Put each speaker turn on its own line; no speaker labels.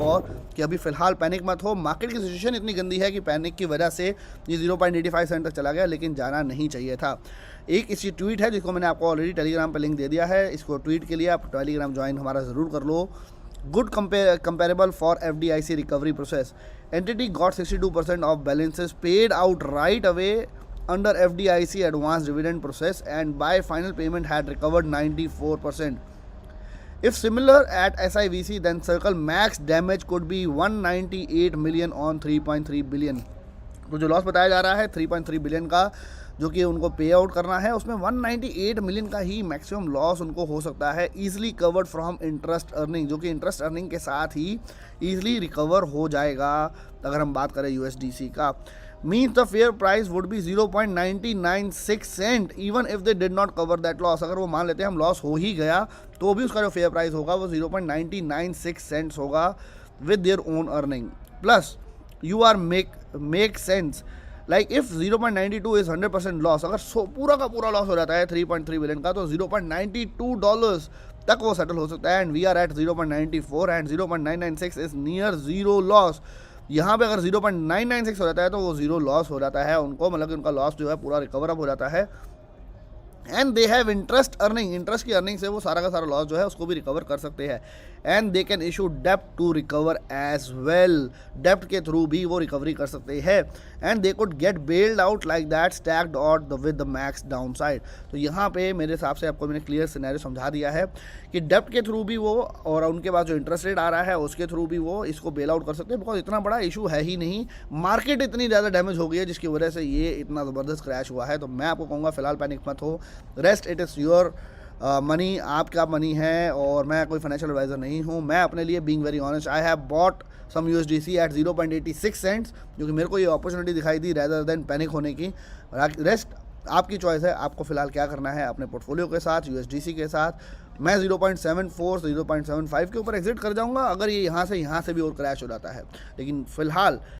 और कि अभी फ़िलहाल पैनिक मत हो, मार्केट की सिचुएशन इतनी गंदी है कि पैनिक की वजह से ये 0.85 सेंट तक चला गया, लेकिन जाना नहीं चाहिए था। एक इसकी ट्वीट है जिसको मैंने आपको ऑलरेडी टेलीग्राम पे लिंक दे दिया है। इसको ट्वीट के लिए आप टेलीग्राम ज्वाइन हमारा ज़रूर कर लो। Good comparable for FDIC recovery process, entity got 62% of balances paid out right away under FDIC advanced dividend process, and by final payment had recovered 94%. If similar at SIVC, then circle max damage could be 198 million on 3.3 billion. तो जो loss बताया जा रहा है 3.3 billion का, जो कि उनको पे आउट करना है, उसमें 198 मिलियन का ही मैक्सिमम लॉस उनको हो सकता है, easily covered from interest earning, जो कि इंटरेस्ट अर्निंग के साथ ही ईजिली रिकवर हो जाएगा अगर हम बात करें USDC का। Means the fair price would be 0.996 cent even if they did not cover that loss. अगर वो मान लेते हैं हम लॉस हो ही गया तो भी उसका जो फेयर प्राइस होगा वो 0.996 सेंट्स होगा with their own earning. Plus you are make sense like if 0.92 is 100% loss, अगर पूरा का पूरा लॉस हो जाता है 3.3 बिलियन का, तो $0.92 तक वो सेटल हो सकता है। And we are at 0.94 and 0.996 is near zero loss. यहाँ पे अगर 0.996 हो जाता है तो वो जीरो लॉस हो जाता है उनको, मतलब कि उनका लॉस जो है पूरा रिकवर अप हो जाता है। And they have interest earning, interest की अर्निंग से वो सारा का सारा लॉस जो है उसको भी रिकवर कर सकते हैं। एंड दे कैन इशू डेप्ट टू रिकवर एज वेल, डेप्ट के थ्रू भी वो रिकवरी कर सकते हैं। And they could get bailed out like that stacked out with the max downside. तो यहाँ पे मेरे हिसाब से आपको मैंने क्लियर सिनेरियो समझा दिया है कि डेप्ट के थ्रू भी वो और उनके पास जो इंटरेस्ट रेट आ रहा है उसके थ्रू भी वो इसको बेल आउट कर सकते हैं, बिकॉज इतना बड़ा इशू है ही नहीं, मार्केट इतनी ज़्यादा डैमेज हो गई है जिसकी वजह से ये इतना ज़बरदस्त क्रैश हुआ है। तो मैं आपको कहूँगा फिलहाल पैनिक मत हो, rest it is your money, आपका मनी है और मैं कोई फाइनेंशियल एडवाइज़र नहीं हूँ। मैं अपने लिए being very honest, I have bought some USDC at 0.86 cents, क्योंकि मेरे को ये अपॉर्चुनिटी दिखाई दी रैदर देन पैनिक होने की। रेस्ट आपकी चॉइस है, आपको फिलहाल क्या करना है अपने पोर्टफोलियो के साथ, USDC के साथ। मैं 0.74 से 0.75 के ऊपर एग्जिट कर जाऊंगा अगर ये यहाँ से भी और क्रैश हो जाता है, लेकिन फिलहाल